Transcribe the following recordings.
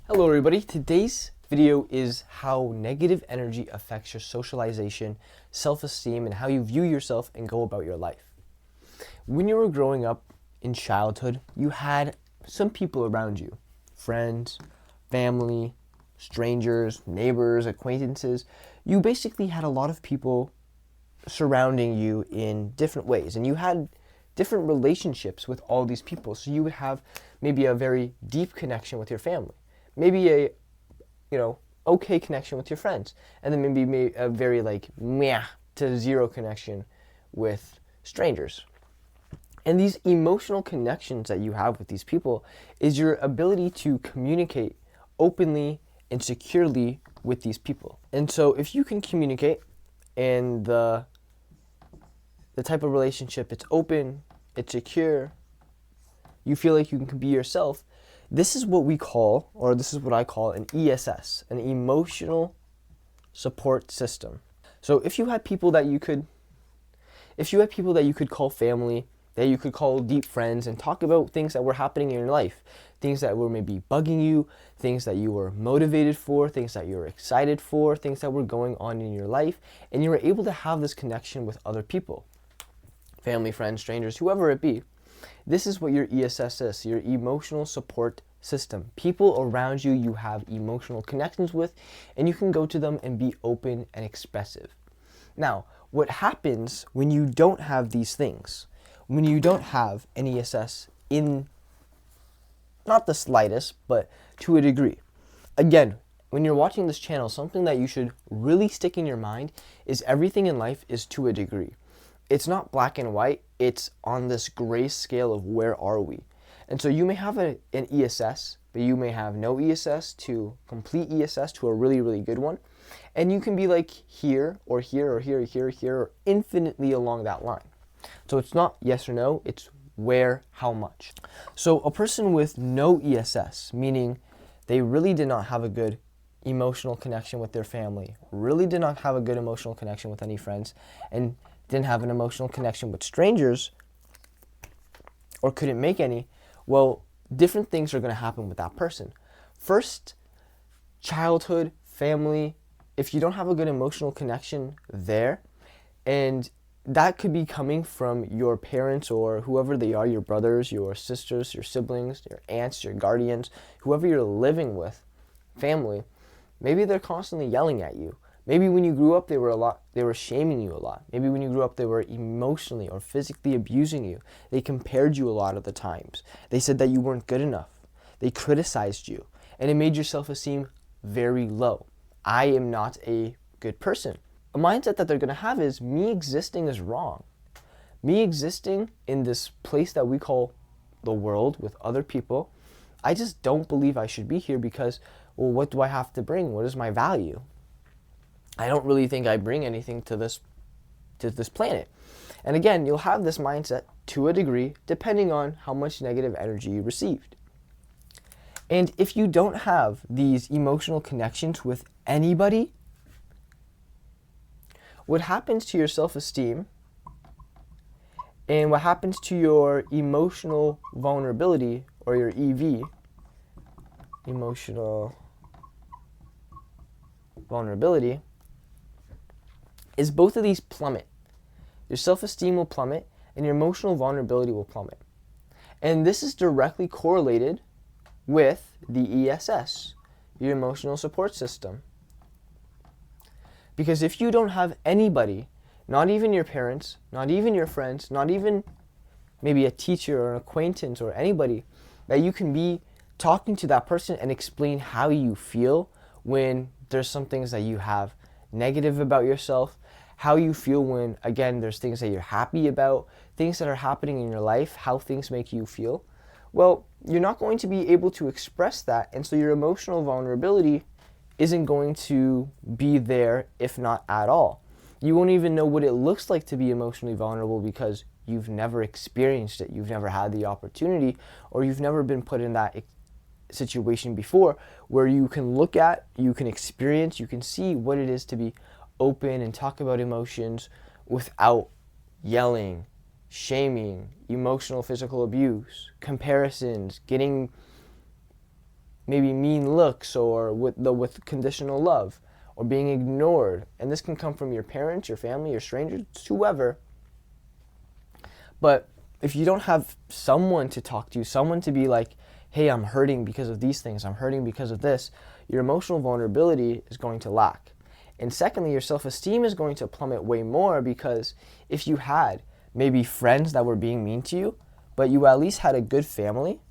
Hello everybody, today's video is how negative energy affects your socialization, self-esteem, and how you view yourself and go about your life. When you were growing up in childhood, you had some people around you, friends, family, strangers, neighbors, acquaintances. You basically had a lot of people surrounding you in different ways, and you had different relationships with all these people. So you would have maybe a very deep connection with your family, maybe a okay connection with your friends, and then maybe a very meh to zero connection with strangers. And these emotional connections that you have with these people is your ability to communicate openly and securely with these people. And so if you can communicate and the type of relationship, it's open, it's secure, you feel like you can be yourself, this is what we call, or this is what I call, an ESS, an emotional support system. So if you had people that you could call family, that you could call deep friends, and talk about things that were happening in your life, things that were maybe bugging you, things that you were motivated for, things that you were excited for, things that were going on in your life, and you were able to have this connection with other people, family, friends, strangers, whoever it be. This is what your ESS is, your emotional support system. People around you you have emotional connections with, and you can go to them and be open and expressive. Now, what happens when you don't have these things, when you don't have an ESS in, not the slightest, but to a degree? Again, when you're watching this channel, something that you should really stick in your mind is everything in life is to a degree. It's not black and white, it's on this gray scale of where are we. And so you may have an ESS, but you may have no ESS to complete ESS to a really, really good one. And you can be like here, or here, or here, or here, or here, or infinitely along that line. So it's not yes or no, it's where, how much. So a person with no ESS, meaning they really did not have a good emotional connection with their family, really did not have a good emotional connection with any friends, and didn't have an emotional connection with strangers, or couldn't make any, well, different things are going to happen with that person. First, childhood, family, if you don't have a good emotional connection there, and that could be coming from your parents or whoever they are, your brothers, your sisters, your siblings, your aunts, your guardians, whoever you're living with, family, maybe they're constantly yelling at you. Maybe when you grew up, they were shaming you a lot. Maybe when you grew up, they were emotionally or physically abusing you. They compared you a lot of the times. They said that you weren't good enough. They criticized you, and it made your self-esteem very low. I am not a good person. A mindset that they're going to have is, me existing is wrong. Me existing in this place that we call the world with other people, I just don't believe I should be here because, well, what do I have to bring? What is my value? I don't really think I bring anything to this planet. And again, you'll have this mindset to a degree depending on how much negative energy you received. And if you don't have these emotional connections with anybody, what happens to your self-esteem and what happens to your emotional vulnerability, or your EV, emotional vulnerability, is both of these plummet. Your self-esteem will plummet and your emotional vulnerability will plummet. And this is directly correlated with the ESS, your emotional support system. Because if you don't have anybody, not even your parents, not even your friends, not even maybe a teacher or an acquaintance or anybody, that you can be talking to that person and explain how you feel when there's some things that you have negative about yourself, how you feel when, again, there's things that you're happy about, things that are happening in your life, how things make you feel, well, you're not going to be able to express that, and so your emotional vulnerability isn't going to be there, if not at all. You won't even know what it looks like to be emotionally vulnerable because you've never experienced it, you've never had the opportunity, or you've never been put in that situation before where you can look at, you can experience, you can see what it is to be open and talk about emotions without yelling, shaming, emotional, physical abuse, comparisons, getting maybe mean looks or with conditional love or being ignored. And this can come from your parents, your family, your strangers, whoever. But if you don't have someone to talk to, someone to be like, hey, I'm hurting because of these things, I'm hurting because of this, your emotional vulnerability is going to lack. And secondly, your self-esteem is going to plummet way more, because if you had maybe friends that were being mean to you, but you at least had a good family,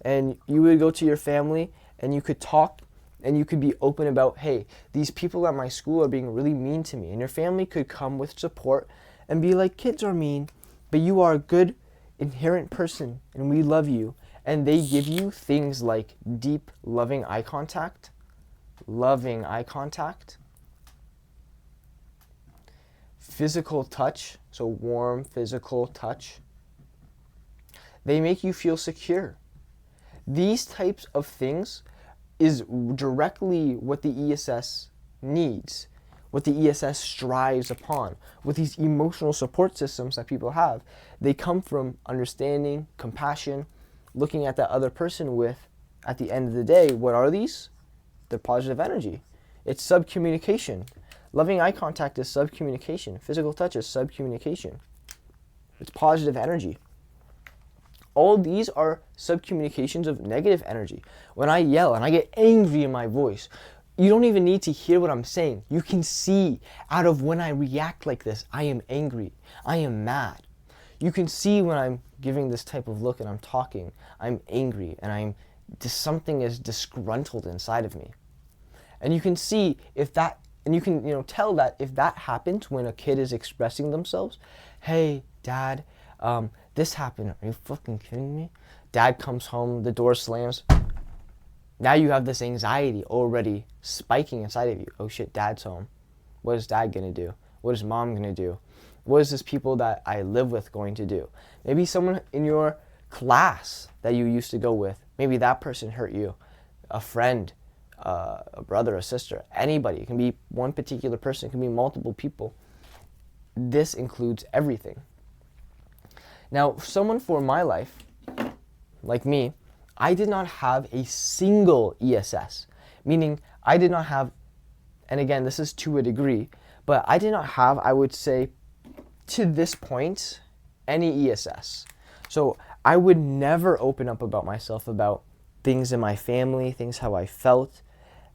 and you would go to your family and you could talk and you could be open about, hey, these people at my school are being really mean to me. And your family could come with support and be like, kids are mean, but you are a good, inherent person and we love you. And they give you things like deep, loving eye contact, physical touch, so warm physical touch. They make you feel secure. These types of things is directly what the ESS needs, what the ESS strives upon. With these emotional support systems that people have, they come from understanding, compassion, looking at that other person with, at the end of the day, what are these? They're positive energy. It's subcommunication. Loving eye contact is subcommunication. Physical touch is subcommunication. It's positive energy. All these are subcommunications of negative energy. When I yell and I get angry in my voice, you don't even need to hear what I'm saying. You can see out of when I react like this, I am angry, I am mad. You can see when I'm giving this type of look and I'm talking, I'm angry and something is disgruntled inside of me. And you can see if that, and you can tell that if that happens when a kid is expressing themselves. Hey, Dad, this happened. Are you fucking kidding me? Dad comes home, the door slams. Now you have this anxiety already spiking inside of you. Oh shit, Dad's home. What is Dad gonna do? What is Mom gonna do? What is this people that I live with going to do? Maybe someone in your class that you used to go with, maybe that person hurt you. A friend, a brother, a sister, anybody. It can be one particular person, it can be multiple people. This includes everything. Now, someone for my life, like me, I did not have a single ESS, meaning I did not have, and again, this is to a degree, but I did not have, I would say, to this point, any ESS. So I would never open up about myself, about things in my family, things how I felt,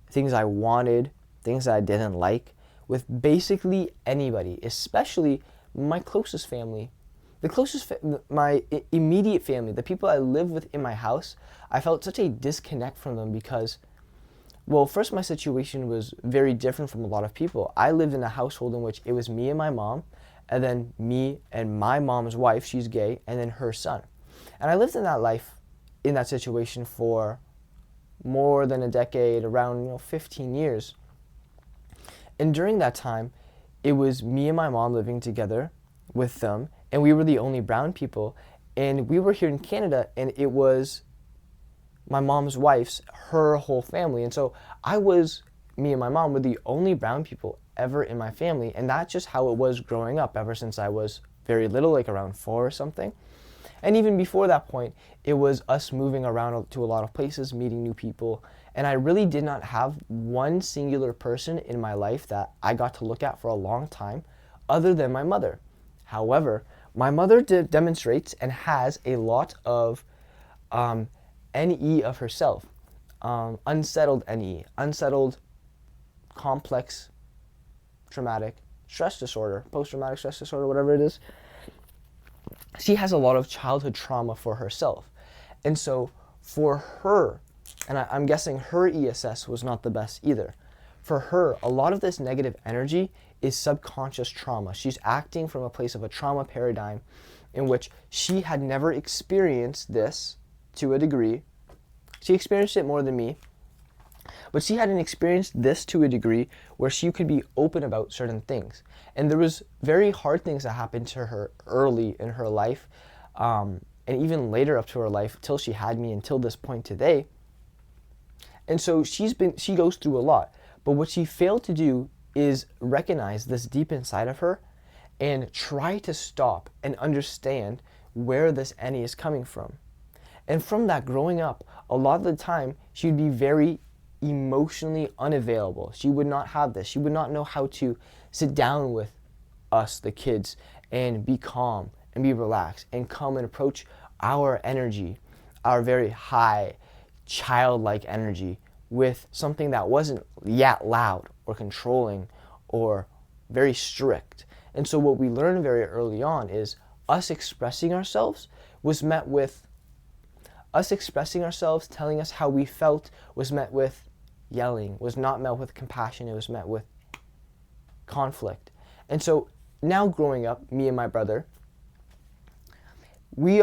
things I wanted, things that I didn't like, with basically anybody, especially my closest family. My immediate family, the people I live with in my house, I felt such a disconnect from them because, well, first my situation was very different from a lot of people. I lived in a household in which it was me and my mom, and then me and my mom's wife, she's gay, and then her son. And I lived in that life, in that situation for more than a decade, around 15 years. And during that time, it was me and my mom living together with them, and we were the only brown people, and we were here in Canada, and it was my mom's wife's, her whole family. And so me and my mom were the only brown people ever in my family, and that's just how it was growing up ever since I was very little, like around 4 or something. And even before that point, it was us moving around to a lot of places, meeting new people, and I really did not have one singular person in my life that I got to look at for a long time other than my mother. However, my mother demonstrates and has a lot of NE of herself, unsettled NE, unsettled complex traumatic stress disorder, post-traumatic stress disorder, whatever it is. She has a lot of childhood trauma for herself. And so for her, and I'm guessing her ESS was not the best either. For her, a lot of this negative energy is subconscious trauma. She's acting from a place of a trauma paradigm in which she had never experienced this to a degree. She experienced it more than me, but she hadn't experienced this to a degree where she could be open about certain things. And there was very hard things that happened to her early in her life, and even later up to her life, till she had me until this point today. And so she goes through a lot. But what she failed to do is recognize this deep inside of her and try to stop and understand where this NE is coming from. And from that, growing up, a lot of the time, she would be very emotionally unavailable. She would not have this. She would not know how to sit down with us, the kids, and be calm and be relaxed and come and approach our energy, our very high, childlike energy, with something that wasn't yet loud or controlling or very strict. And so what we learned very early on is us expressing ourselves was met with, us expressing ourselves, telling us how we felt, was met with yelling, was not met with compassion, it was met with conflict. And so now growing up, me and my brother, we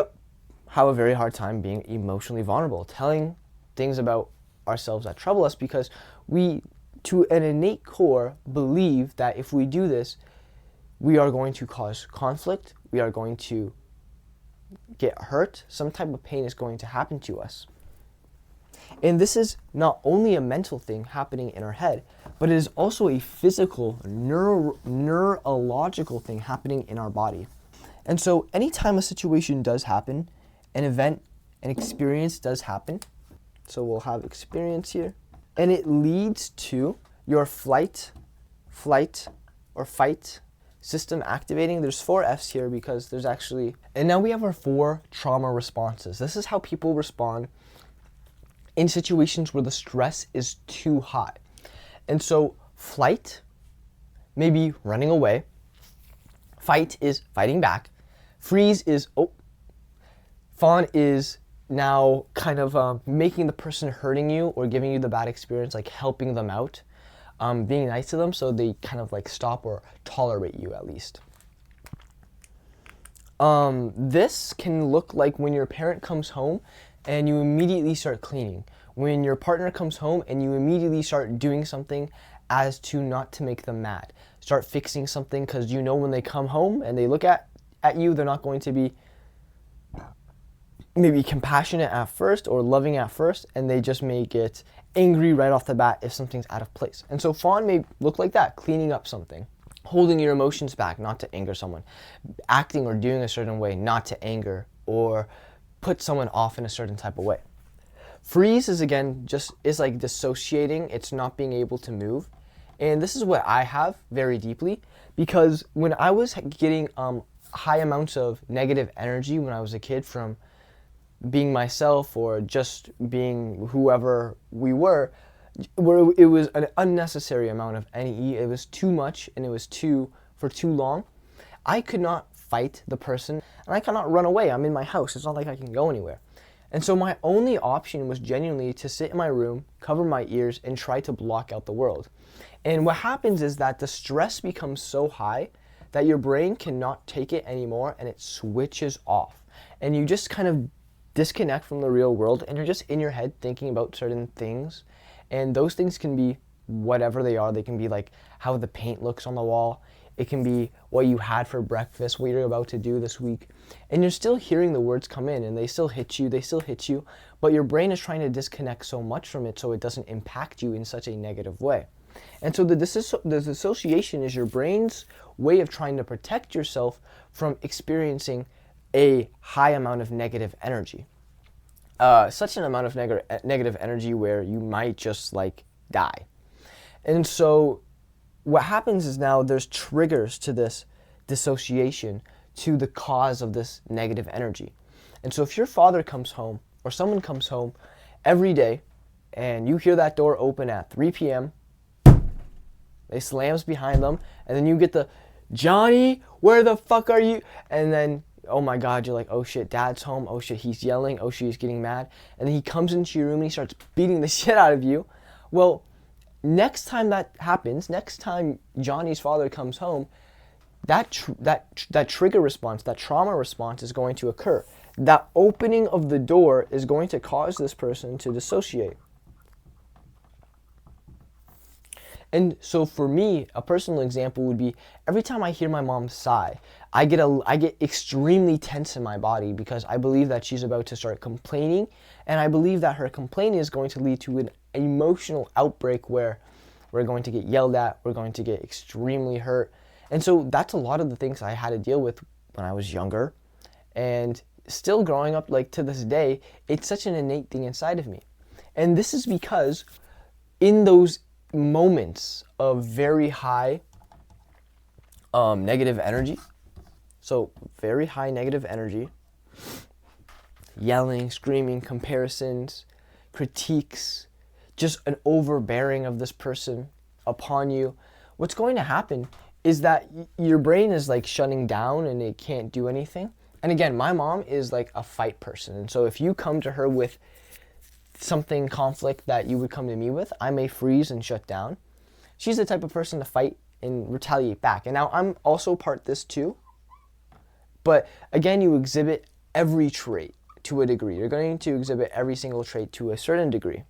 have a very hard time being emotionally vulnerable, telling things about ourselves that trouble us, because we, to an innate core, believe that if we do this, we are going to cause conflict, we are going to get hurt, some type of pain is going to happen to us. And this is not only a mental thing happening in our head, but it is also a physical, neurological thing happening in our body. And so anytime a situation does happen, an event, an experience does happen, so we'll have experience here, and it leads to your flight, or fight system activating. There's 4 F's here because there's actually, and now we have our 4 trauma responses. This is how people respond in situations where the stress is too high. And so flight, maybe running away. Fight is fighting back. Freeze is, fawn is now kind of making the person hurting you or giving you the bad experience, like helping them out, being nice to them so they kind of like stop or tolerate you at least. This can look like when your parent comes home and you immediately start cleaning. When your partner comes home and you immediately start doing something as to not to make them mad. Start fixing something because you know when they come home and they look at you, they're not going to be maybe compassionate at first or loving at first, and they just may get angry right off the bat if something's out of place. And so fawn may look like that, cleaning up something, holding your emotions back, not to anger someone, acting or doing a certain way, not to anger or put someone off in a certain type of way. Freeze is again is like dissociating, it's not being able to move. And this is what I have very deeply, because when I was getting high amounts of negative energy when I was a kid from being myself or just being whoever we were, where it was an unnecessary amount of NE, it was too much and it was for too long, I could not fight the person and I cannot run away. I'm in my house, it's not like I can go anywhere. And so my only option was genuinely to sit in my room, cover my ears, and try to block out the world. And what happens is that the stress becomes so high that your brain cannot take it anymore and it switches off. And you just kind of disconnect from the real world and you're just in your head thinking about certain things. And those things can be whatever they are. They can be like how the paint looks on the wall. It can be what you had for breakfast, what you're about to do this week. And you're still hearing the words come in and they still hit you, but your brain is trying to disconnect so much from it so it doesn't impact you in such a negative way. And so the dissociation is your brain's way of trying to protect yourself from experiencing a high amount of negative energy. Such an amount of negative energy where you might just like die. And so what happens is now there's triggers to this dissociation to the cause of this negative energy. And so if your father comes home or someone comes home every day and you hear that door open at 3 p.m., they slams behind them, and then you get the, Johnny, where the fuck are you? And then, oh my God, you're like, oh shit, dad's home. Oh shit, he's yelling. Oh shit, he's getting mad. And then he comes into your room and he starts beating the shit out of you. Well, next time that happens, next time Johnny's father comes home, that trigger response, that trauma response is going to occur. That opening of the door is going to cause this person to dissociate. And so for me, a personal example would be every time I hear my mom sigh, I get extremely tense in my body because I believe that she's about to start complaining, and I believe that her complaining is going to lead to an emotional outbreak where we're going to get yelled at, we're going to get extremely hurt. And so that's a lot of the things I had to deal with when I was younger. And still growing up, like to this day, it's such an innate thing inside of me. And this is because in those moments of very high negative energy, so very high negative energy, yelling, screaming, comparisons, critiques, just an overbearing of this person upon you, what's going to happen is that your brain is like shutting down and it can't do anything. And again, my mom is like a fight person. And so if you come to her with something conflict that you would come to me with, I may freeze and shut down. She's the type of person to fight and retaliate back. And now I'm also part this too. But again, you exhibit every trait to a degree. You're going to exhibit every single trait to a certain degree.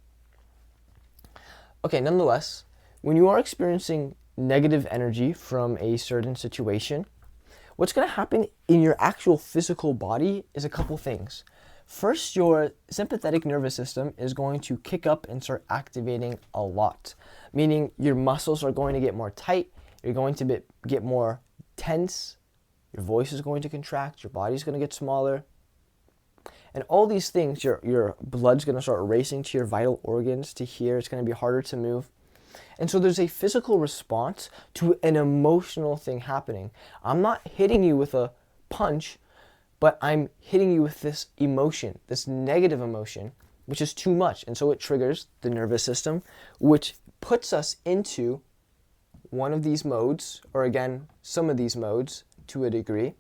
Okay, nonetheless, when you are experiencing negative energy from a certain situation, what's going to happen in your actual physical body is a couple things. First, your sympathetic nervous system is going to kick up and start activating a lot, meaning your muscles are going to get more tight, you're going to get more tense, your voice is going to contract, your body's going to get smaller. And all these things, your blood's going to start racing to your vital organs to hear. It's going to be harder to move. And so there's a physical response to an emotional thing happening. I'm not hitting you with a punch, but I'm hitting you with this emotion, this negative emotion, which is too much. And so it triggers the nervous system, which puts us into one of these modes, or again, some of these modes to a degree.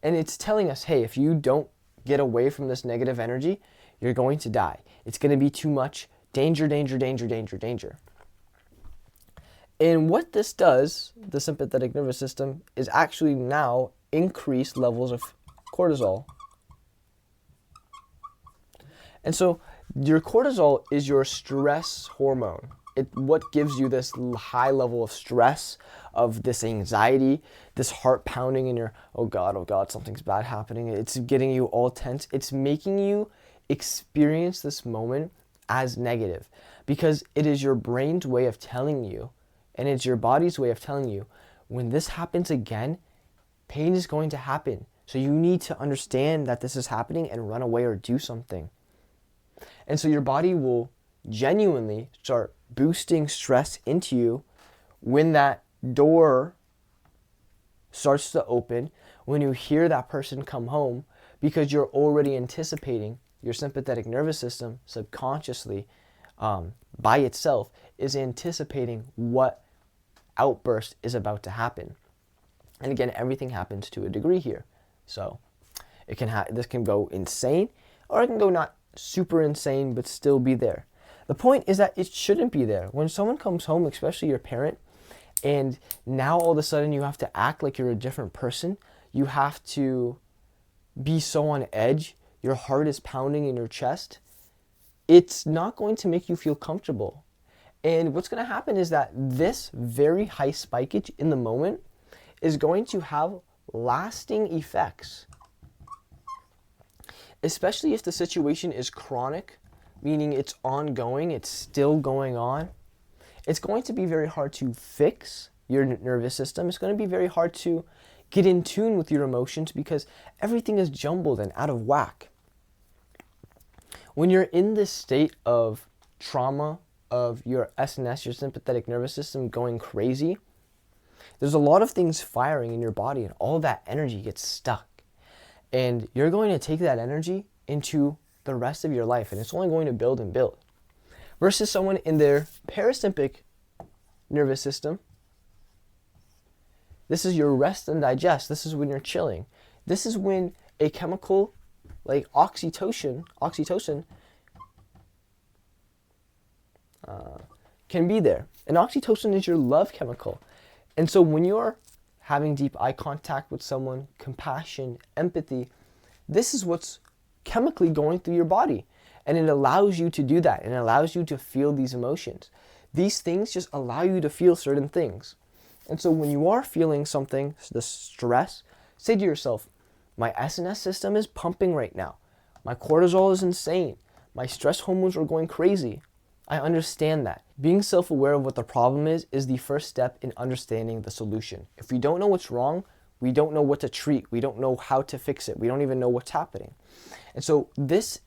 And it's telling us, hey, if you don't get away from this negative energy, you're going to die. It's going to be too much. Danger, danger, danger, danger, danger. And what this does, the sympathetic nervous system, is actually now increase levels of cortisol. And so your cortisol is your stress hormone. What gives you this high level of stress, of this anxiety, this heart pounding in your, oh God, something's bad happening. It's getting you all tense. It's making you experience this moment as negative because it is your brain's way of telling you, and it's your body's way of telling you, when this happens again, pain is going to happen. So you need to understand that this is happening and run away or do something. And so your body will genuinely start boosting stress into you when that door starts to open, when you hear that person come home, because you're already anticipating. Your sympathetic nervous system subconsciously by itself is anticipating what outburst is about to happen. And again, everything happens to a degree here. So this can go insane, or it can go not super insane but still be there. The point is that it shouldn't be there. When someone comes home, especially your parent, and now all of a sudden you have to act like you're a different person, you have to be so on edge, your heart is pounding in your chest, it's not going to make you feel comfortable. And what's going to happen is that this very high spikage in the moment is going to have lasting effects. Especially if the situation is chronic, meaning it's ongoing, it's still going on. It's going to be very hard to fix your nervous system. It's going to be very hard to get in tune with your emotions because everything is jumbled and out of whack. When you're in this state of trauma, of your SNS, your sympathetic nervous system going crazy, there's a lot of things firing in your body and all that energy gets stuck. And you're going to take that energy into the rest of your life, and it's only going to build and build. Versus someone in their parasympathetic nervous system, this is your rest and digest. This is when you're chilling. This is when a chemical like oxytocin can be there. And oxytocin is your love chemical. And so when you're having deep eye contact with someone, compassion, empathy, this is what's chemically going through your body. And it allows you to do that. And it allows you to feel these emotions. These things just allow you to feel certain things. And so when you are feeling something, the stress, say to yourself, my SNS system is pumping right now. My cortisol is insane. My stress hormones are going crazy. I understand that. Being self-aware of what the problem is the first step in understanding the solution. If we don't know what's wrong, We don't know what to treat. We don't know how to fix it. We don't even know what's happening. And so this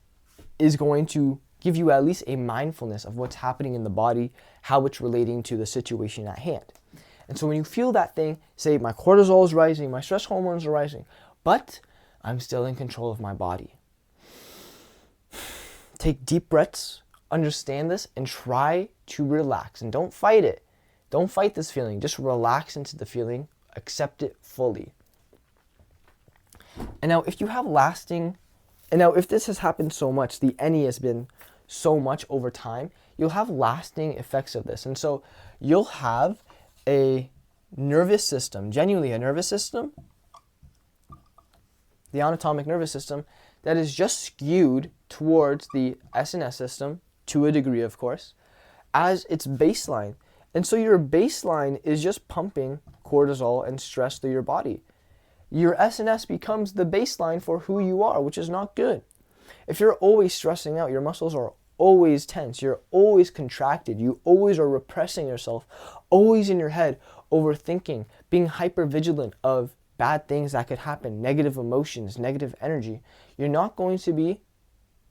is going to give you at least a mindfulness of what's happening in the body, how it's relating to the situation at hand. And so when you feel that thing, say my cortisol is rising, my stress hormones are rising, but I'm still in control of my body. Take deep breaths, understand this, and try to relax. And don't fight it. Don't fight this feeling. Just relax into the feeling. Accept it fully. And now if you have if this has happened so much, the NE has been so much over time, you'll have lasting effects of this. And so you'll have a nervous system, genuinely a nervous system, the autonomic nervous system, that is just skewed towards the SNS system, to a degree of course, as its baseline. And so your baseline is just pumping cortisol and stress through your body. Your SNS becomes the baseline for who you are, which is not good. If you're always stressing out, your muscles are always tense, you're always contracted, you always are repressing yourself, always in your head, overthinking, being hyper vigilant of bad things that could happen, negative emotions, negative energy, you're not going to be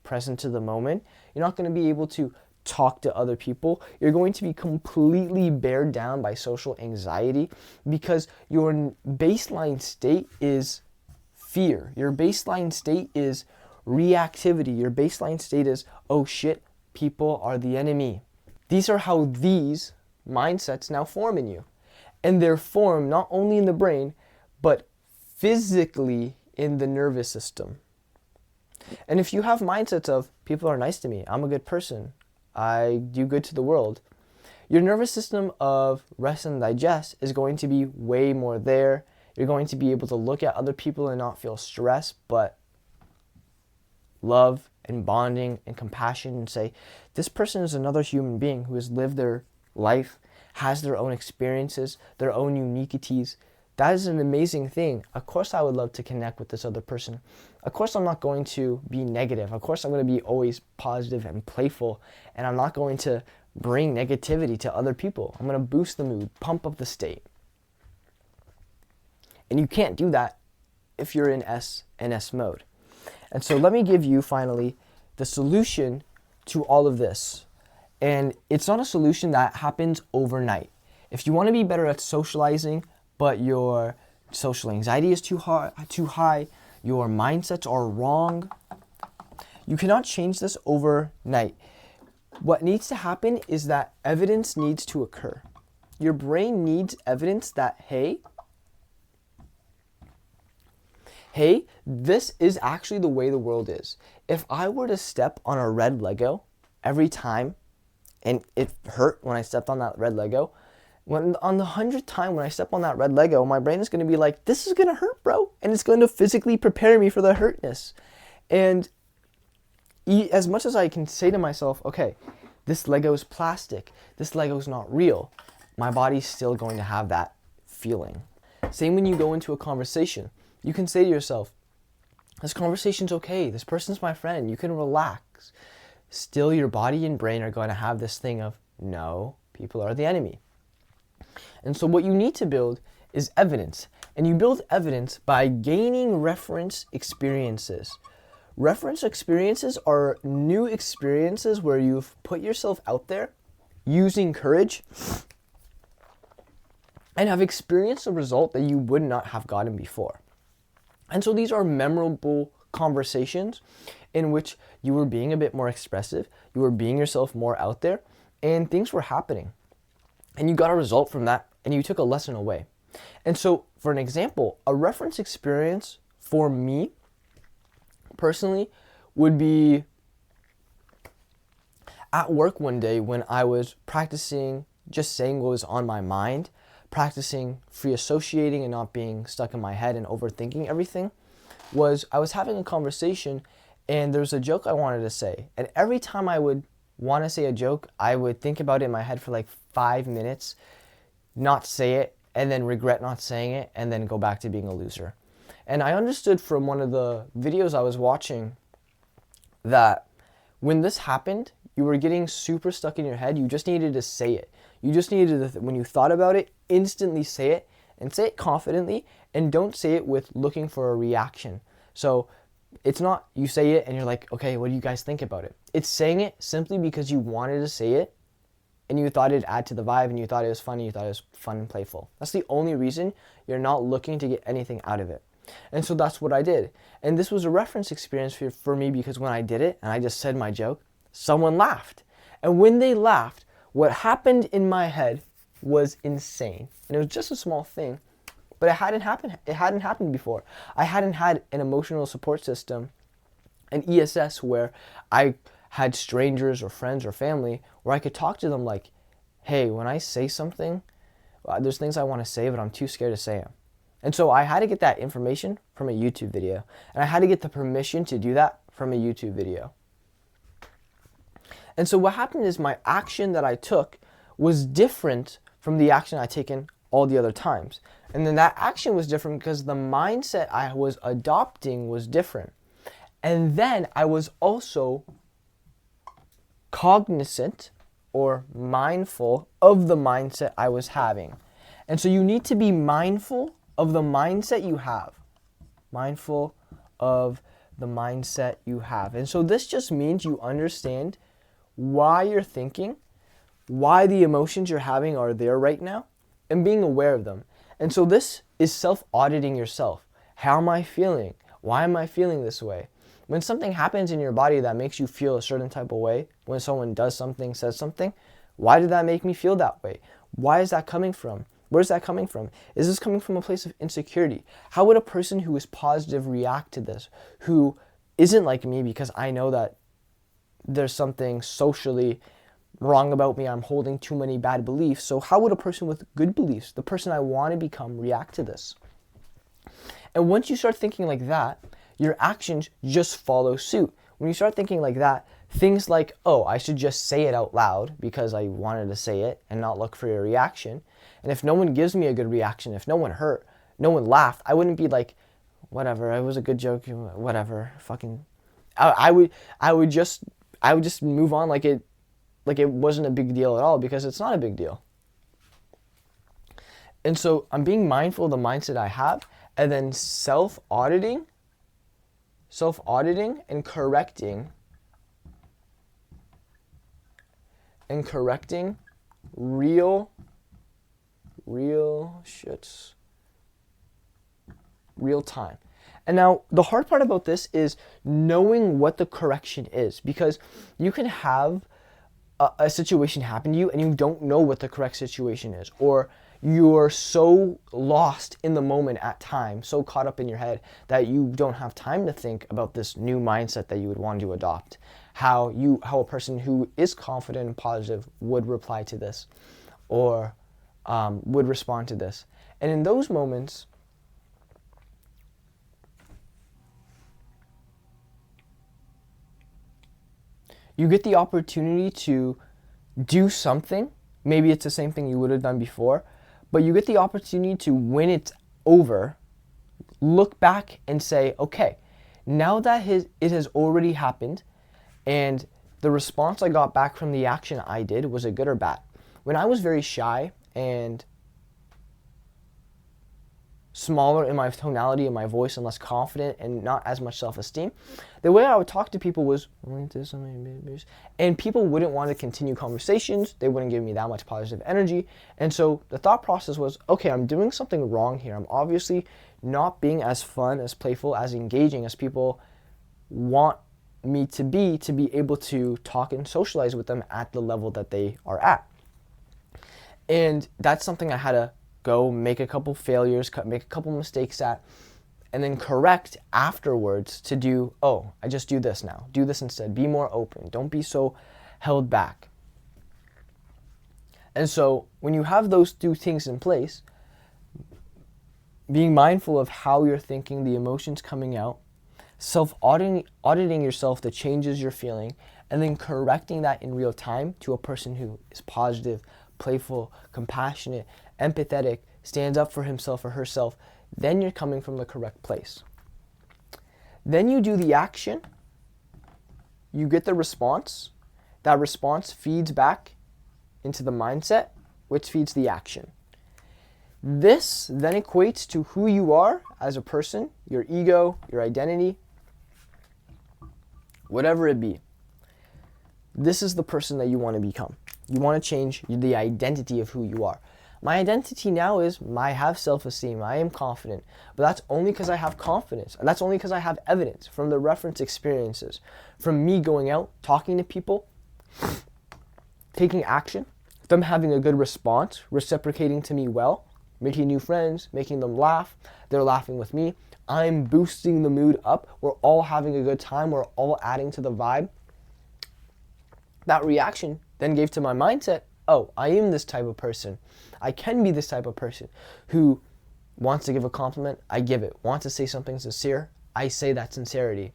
present to the moment. You're not going to be able to talk to other people. You're going to be completely bared down by social anxiety because your baseline state is fear. Your baseline state is reactivity. Your baseline state is, oh shit, people are the enemy. These are how these mindsets now form in you. And they're formed not only in the brain, but physically in the nervous system. And if you have mindsets of, people are nice to me, I'm a good person, I do good to the world, your nervous system of rest and digest is going to be way more there. You're going to be able to look at other people and not feel stress, but love and bonding and compassion, and say, this person is another human being who has lived their life, has their own experiences, their own uniquities. That is an amazing thing. Of course I would love to connect with this other person. Of course I'm not going to be negative. Of course I'm going to be always positive and playful, and I'm not going to bring negativity to other people. I'm going to boost the mood, pump up the state. And you can't do that if you're in SNS mode. And so let me give you finally the solution to all of this. And it's not a solution that happens overnight. If you want to be better at socializing, but your social anxiety is too high, your mindsets are wrong, you cannot change this overnight. What needs to happen is that evidence needs to occur. Your brain needs evidence that, hey, this is actually the way the world is. If I were to step on a red Lego every time, and it hurt when I stepped on that red Lego, on the 100th time when I step on that red Lego, my brain is going to be like, this is going to hurt, bro. And it's going to physically prepare me for the hurtness. And as much as I can say to myself, okay, this Lego is plastic, this Lego is not real, my body's still going to have that feeling. Same when you go into a conversation. You can say to yourself, this conversation's okay, this person's my friend, you can relax. Still, your body and brain are going to have this thing of, no, people are the enemy. And so what you need to build is evidence. And you build evidence by gaining reference experiences. Reference experiences are new experiences where you've put yourself out there using courage and have experienced a result that you would not have gotten before. And so these are memorable conversations in which you were being a bit more expressive, you were being yourself more out there, and things were happening. And you got a result from that, and you took a lesson away. And so, for an example, a reference experience for me, personally, would be at work one day when I was practicing just saying what was on my mind, practicing free associating and not being stuck in my head and overthinking everything, was I was having a conversation and there was a joke I wanted to say. And every time I would want to say a joke, I would think about it in my head for like 5 minutes, not say it, and then regret not saying it, and then go back to being a loser. And I understood from one of the videos I was watching that when this happened, you were getting super stuck in your head. You just needed to say it. You just needed to, when you thought about it, instantly say it and say it confidently, and don't say it with looking for a reaction. So it's not you say it and you're like, okay, what do you guys think about it? It's saying it simply because you wanted to say it and you thought it'd add to the vibe and you thought it was funny, you thought it was fun and playful. That's the only reason. You're not looking to get anything out of it. And so that's what I did. And this was a reference experience for me because when I did it and I just said my joke, someone laughed. And when they laughed, what happened in my head was insane. And it was just a small thing, but it hadn't happened before. I hadn't had an emotional support system, an ESS, where I had strangers or friends or family where I could talk to them like, hey, when I say something, there's things I want to say, but I'm too scared to say them. And so I had to get that information from a YouTube video. And I had to get the permission to do that from a YouTube video. And so what happened is my action that I took was different from the action I'd taken all the other times. And then that action was different because the mindset I was adopting was different. And then I was also cognizant or mindful of the mindset I was having. And so you need to be mindful of the mindset you have. Mindful of the mindset you have. And so this just means you understand why you're thinking, why the emotions you're having are there right now, and being aware of them. And so this is self-auditing yourself. How am I feeling? Why am I feeling this way? When something happens in your body that makes you feel a certain type of way, when someone does something, says something, why did that make me feel that way? Why is that coming from? Where's that coming from? Is this coming from a place of insecurity? How would a person who is positive react to this, who isn't like me because I know that there's something socially wrong about me, I'm holding too many bad beliefs. So how would a person with good beliefs, the person I want to become, react to this? And once you start thinking like that, your actions just follow suit. When you start thinking like that, things like, oh, I should just say it out loud because I wanted to say it and not look for a reaction. And if no one gives me a good reaction, if no one hurt, no one laughed, I wouldn't be like, whatever, it was a good joke, whatever, fucking. I would just move on like it wasn't a big deal at all, because it's not a big deal. And so I'm being mindful of the mindset I have, and then self-auditing and correcting real shits, real time. And now the hard part about this is knowing what the correction is, because you can have a situation happen to you and you don't know what the correct situation is, or you're so lost in the moment at times, so caught up in your head that you don't have time to think about this new mindset that you would want to adopt, how a person who is confident and positive would reply to this, or would respond to this. And in those moments, you get the opportunity to do something. Maybe it's the same thing you would have done before, but you get the opportunity to, when it's over, look back and say, okay, now that it has already happened, and the response I got back from the action I did, was it good or bad? When I was very shy and smaller in my tonality and my voice and less confident and not as much self-esteem, the way I would talk to people was, and people wouldn't want to continue conversations. They wouldn't give me that much positive energy. And so the thought process was, okay, I'm doing something wrong here. I'm obviously not being as fun, as playful, as engaging as people want me to be able to talk and socialize with them at the level that they are at. And that's something I had to go make a couple failures, make a couple mistakes at, and then correct afterwards to do, oh, I just do this now. Do this instead. Be more open. Don't be so held back. And so when you have those two things in place, being mindful of how you're thinking, the emotions coming out, auditing yourself, the changes you're feeling, and then correcting that in real time to a person who is positive, playful, compassionate, empathetic, stands up for himself or herself, then you're coming from the correct place. Then you do the action, you get the response, that response feeds back into the mindset, which feeds the action. This then equates to who you are as a person, your ego, your identity, whatever it be. This is the person that you want to become. You want to change the identity of who you are. My identity now is I have self-esteem. I am confident. But that's only because I have confidence. And that's only because I have evidence from the reference experiences. From me going out, talking to people, taking action, them having a good response, reciprocating to me well, making new friends, making them laugh. They're laughing with me. I'm boosting the mood up. We're all having a good time. We're all adding to the vibe. That reaction then gave to my mindset, oh, I am this type of person. I can be this type of person who wants to give a compliment, I give it. Wants to say something sincere, I say that sincerely.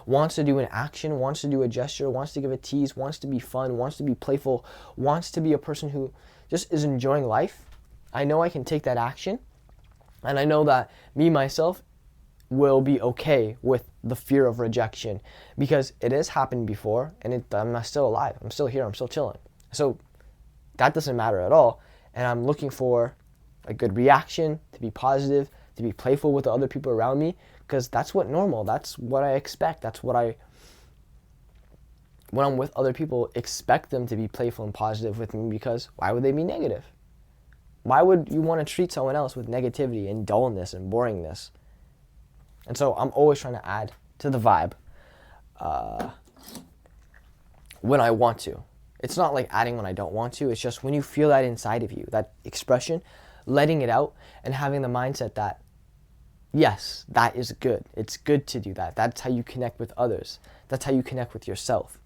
Wants to do an action, wants to do a gesture, wants to give a tease, wants to be fun, wants to be playful, wants to be a person who just is enjoying life. I know I can take that action, and I know that me, myself, will be okay with the fear of rejection, because it has happened before, and I'm still alive. I'm still here. I'm still chilling. So that doesn't matter at all. And I'm looking for a good reaction, to be positive, to be playful with the other people around me, because that's what normal. That's what I expect. That's what when I'm with other people, expect them to be playful and positive with me, because why would they be negative? Why would you want to treat someone else with negativity and dullness and boringness? And so I'm always trying to add to the vibe when I want to. It's not like adding when I don't want to. It's just when you feel that inside of you, that expression, letting it out and having the mindset that, yes, that is good. It's good to do that. That's how you connect with others. That's how you connect with yourself.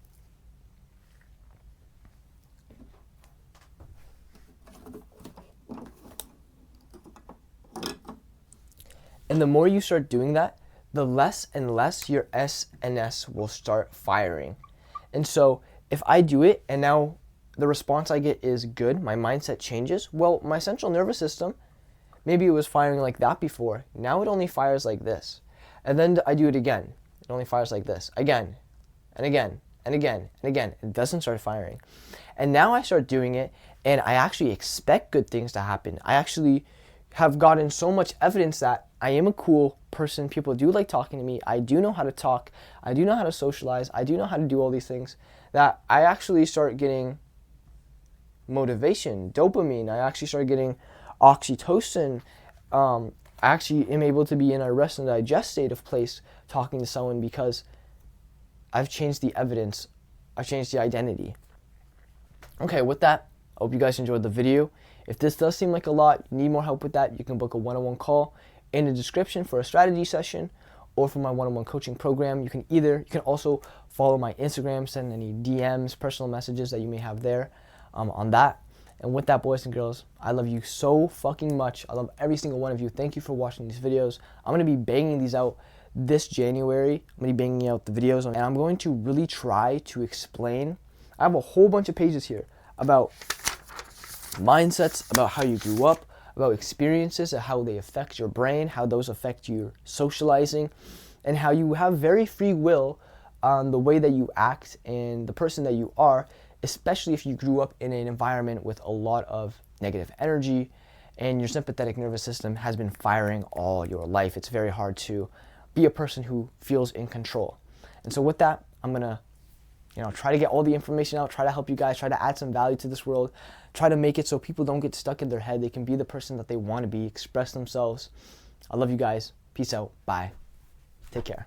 And the more you start doing that, the less and less your SNS will start firing. And so if I do it and now the response I get is good, my mindset changes, well, my central nervous system, maybe it was firing like that before. Now it only fires like this. And then I do it again. It only fires like this. Again, and again, and again, and again. It doesn't start firing. And now I start doing it, and I actually expect good things to happen. I actually have gotten so much evidence that I am a cool person. People do like talking to me. I do know how to talk. I do know how to socialize. I do know how to do all these things, that I actually start getting motivation, dopamine. I actually start getting oxytocin. I actually am able to be in a rest and digest state of place talking to someone, because I've changed the evidence. I've changed the identity. Okay, with that, I hope you guys enjoyed the video. If this does seem like a lot, you need more help with that, you can book a one-on-one call in the description for a strategy session, or for my one-on-one coaching program. You can also follow my Instagram, send any DMs, personal messages that you may have there on that. And with that, boys and girls, I love you so fucking much. I love every single one of you. Thank you for watching these videos. I'm going to be banging these out this January. I'm going to be banging out the videos, and I'm going to really try to explain. I have a whole bunch of pages here about mindsets, about how you grew up, about experiences and how they affect your brain, how those affect your socializing, and how you have very free will on the way that you act and the person that you are, especially if you grew up in an environment with a lot of negative energy and your sympathetic nervous system has been firing all your life. It's very hard to be a person who feels in control. And so with that, I'm gonna try to get all the information out, try to help you guys, try to add some value to this world, try to make it so people don't get stuck in their head. They can be the person that they want to be, express themselves. I love you guys. Peace out. Bye. Take care.